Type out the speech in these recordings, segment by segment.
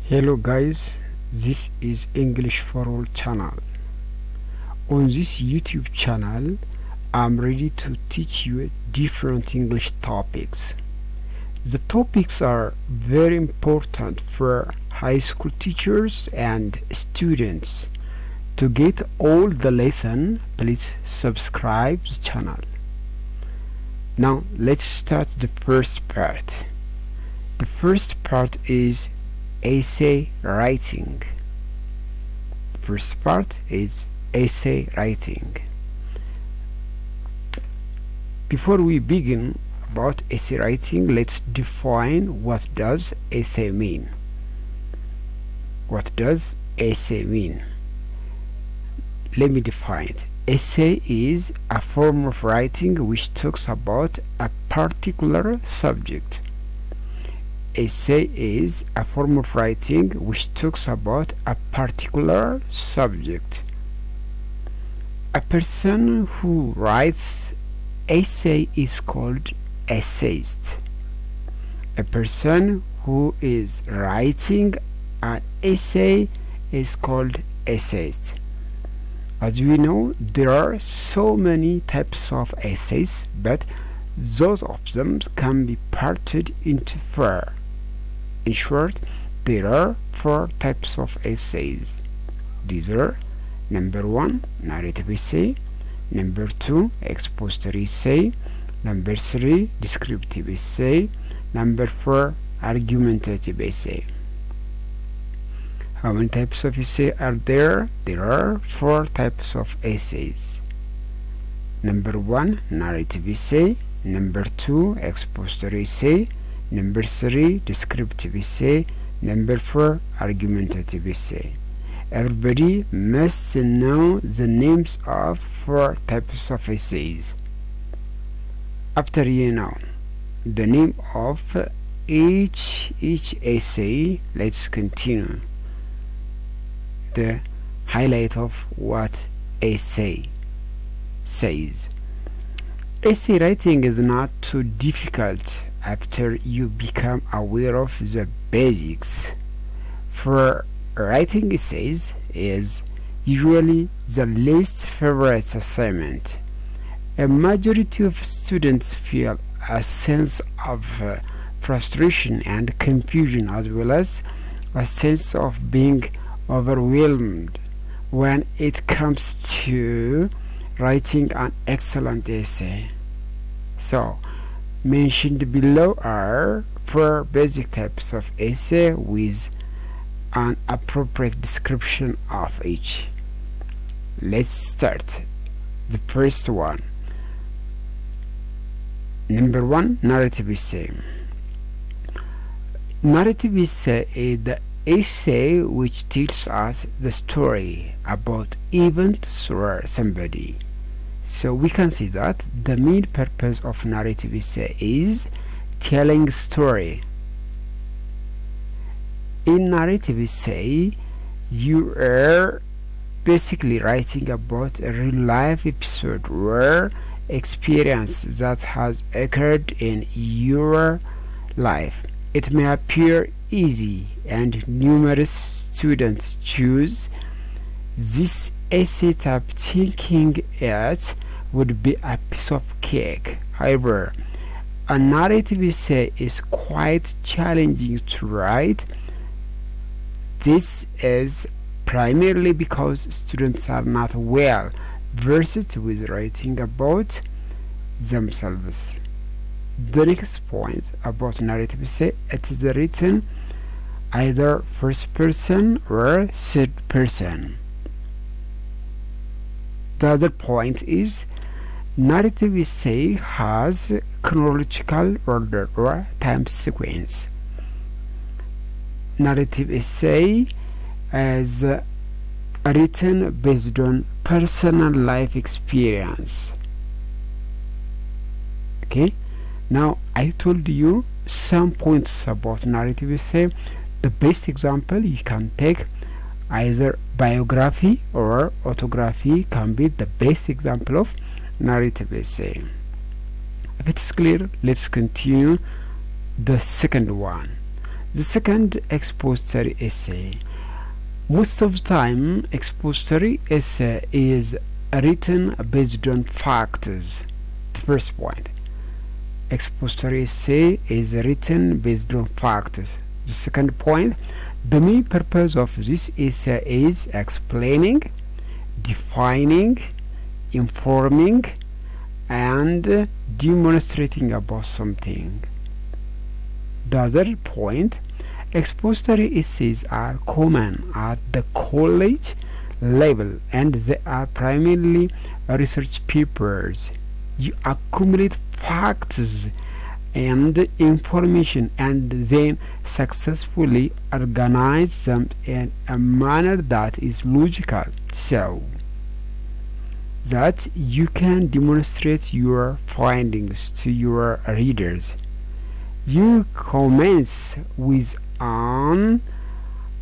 Hello guys, this is English for All channel. On this YouTube channel, I'm ready to teach you different English topics. The topics are very important for high school teachers and students. To get all the lesson, please subscribe the channel. Now let's start the first part. The first part is essay writing. The first part is essay writing. Before we begin about essay writing, let's define what does essay mean. What does essay mean? Let me define it. Essay is a form of writing which talks about a particular subject. Essay is a form of writing which talks about a particular subject. A person who writes essay is called essayist. A person who is writing an essay is called essayist. As we know, there are so many types of essays, but those of them can be parted into four. In short, there are four types of essays. These are: number 1, narrative essay; number 2, expository essay; number 3, descriptive essay; number 4, argumentative essay. How many types of essay are there? There are 4 types of essays. Number 1, narrative essay; number 2, expository essay; number 3, descriptive essay; number 4, argumentative essay. Everybody must know the names of 4 types of essays. After you know the name of each essay, let's continue the highlight of what essay says. Essay writing is not too difficult after you become aware of the basics. For writing essays is usually the least favorite assignment. A majority of students feel a sense of frustration and confusion, as well as a sense of being overwhelmed when it comes to writing an excellent essay. So, mentioned below are 4 basic types of essay with an appropriate description of each. Let's start. The first one. Number 1, narrative essay. Narrative essay is the essay which tells us the story about events or somebody. So we can see that the main purpose of narrative essay is telling a story. In narrative essay, you are basically writing about a real life episode or experience that has occurred in your life. It may appear easy, and numerous students choose this essay type thinking it would be a piece of cake. However, a narrative essay is quite challenging to write. This is primarily because students are not well versed with writing about themselves. The next point about narrative essay: it is written either first person or third person. The other point is narrative essay has chronological order or time sequence. Narrative essay is written based on personal life experience. Okay, now I told you some points about narrative essay. The best example you can take either biography or autography can be the best example of narrative essay. If it's clear, let's continue the second one. The second, expository essay. Most of the time, expository essay is written based on facts. The first point. Expository essay is written based on facts. The second point, the main purpose of this essay is explaining, defining, informing, and demonstrating about something. The other point, expository essays are common at the college level and they are primarily research papers. You accumulate facts and information and then successfully organize them in a manner that is logical, so that you can demonstrate your findings to your readers. You commence with an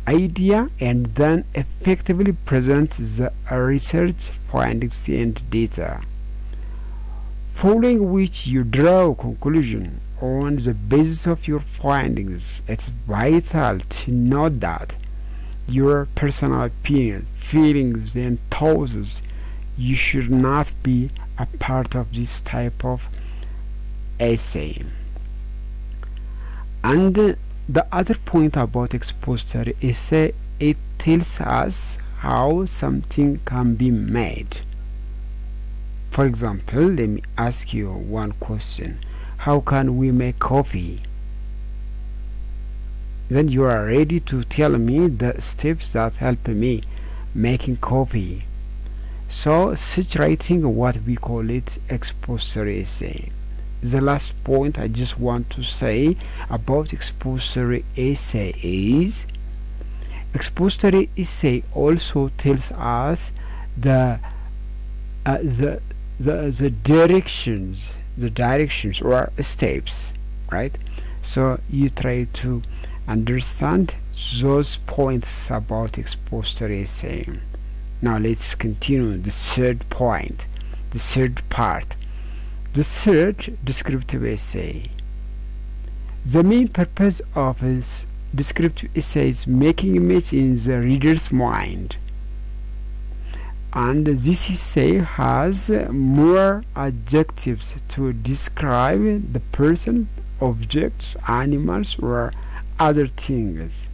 idea and then effectively present the research findings and data, following which you draw conclusion on the basis of your findings. It is vital to note that your personal opinion, feelings and thoughts, you should not be a part of this type of essay. And the other point about expository essay, it tells us how something can be made. For example, let me ask you one question. How can we make coffee? Then you are ready to tell me the steps that help me making coffee. So such writing, what we call it, expository essay. The last point I just want to say about expository essay is expository essay also tells us the directions or steps, right? So you try to understand those points about expository essay. Now let's continue the third point, the third part. The third, descriptive essay. The main purpose of this descriptive essay is making image in the reader's mind, and this essay has more adjectives to describe the person, objects, animals, or other things.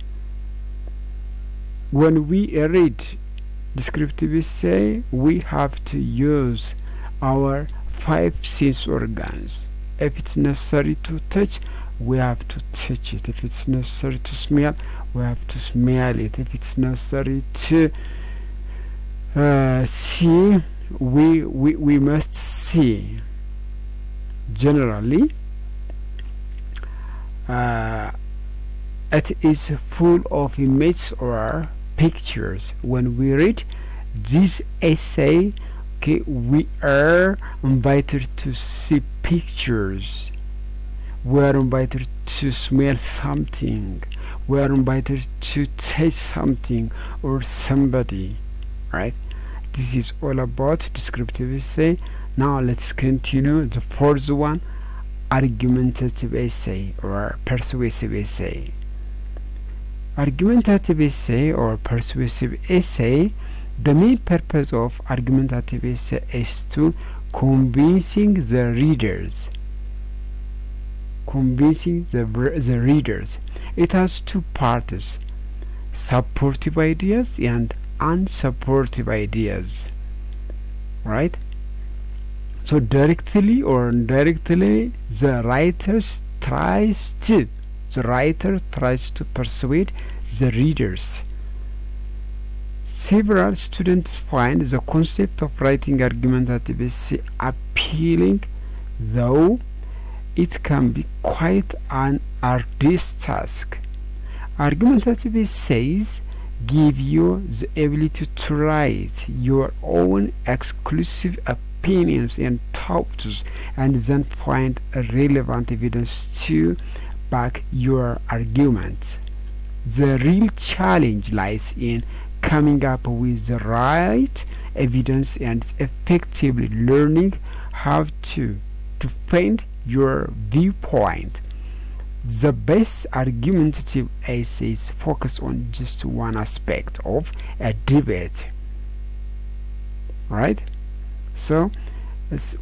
When we read descriptive essay, we have to use our 5 sense organs. If it's necessary to touch, we have to touch it. If it's necessary to smell, we have to smell it. If it's necessary to see, we must see. Generally, it is full of images or pictures. When we read this essay, okay, we are invited to see pictures, we are invited to smell something, we are invited to taste something or somebody, right? This is all about descriptive essay. Now let's continue the fourth one, argumentative essay or persuasive essay. Argumentative essay or persuasive essay, the main purpose of argumentative essay is to convincing the readers. The readers. It has two parts, supportive ideas and unsupportive ideas, right? So directly or indirectly, the writer tries to persuade the readers. Several students find the concept of writing argumentative essay appealing, though it can be quite an arduous task. Argumentative essays give you the ability to write your own exclusive opinions and thoughts and then find relevant evidence to back your argument. The real challenge lies in coming up with the right evidence and effectively learning how to defend your viewpoint. The best argumentative essays focus on just one aspect of a debate, right? So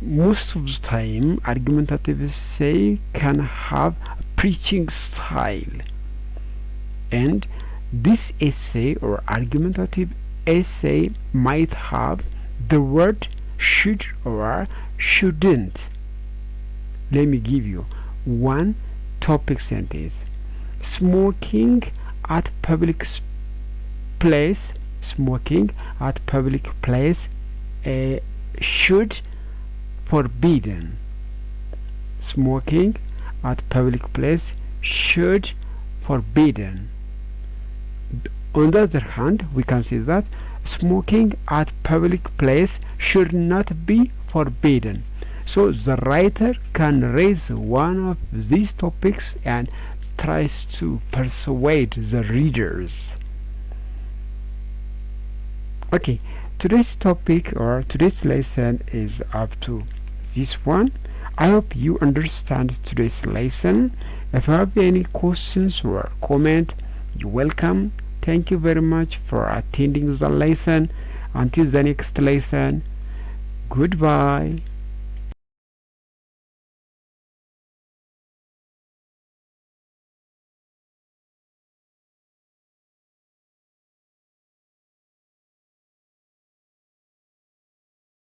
most of the time argumentative essay can have a preaching style, and this essay or argumentative essay might have the word should or shouldn't. Let me give you one topic sentence. Smoking at public place, smoking at public place should forbidden. Smoking at public place should forbidden. On the other hand, we can say that smoking at public place should not be forbidden. So the writer can raise one of these topics and tries to persuade the readers. Okay, today's topic or today's lesson is up to this one. I hope you understand today's lesson. If you have any questions or comment, you're welcome. Thank you very much for attending the lesson. Until the next lesson, goodbye.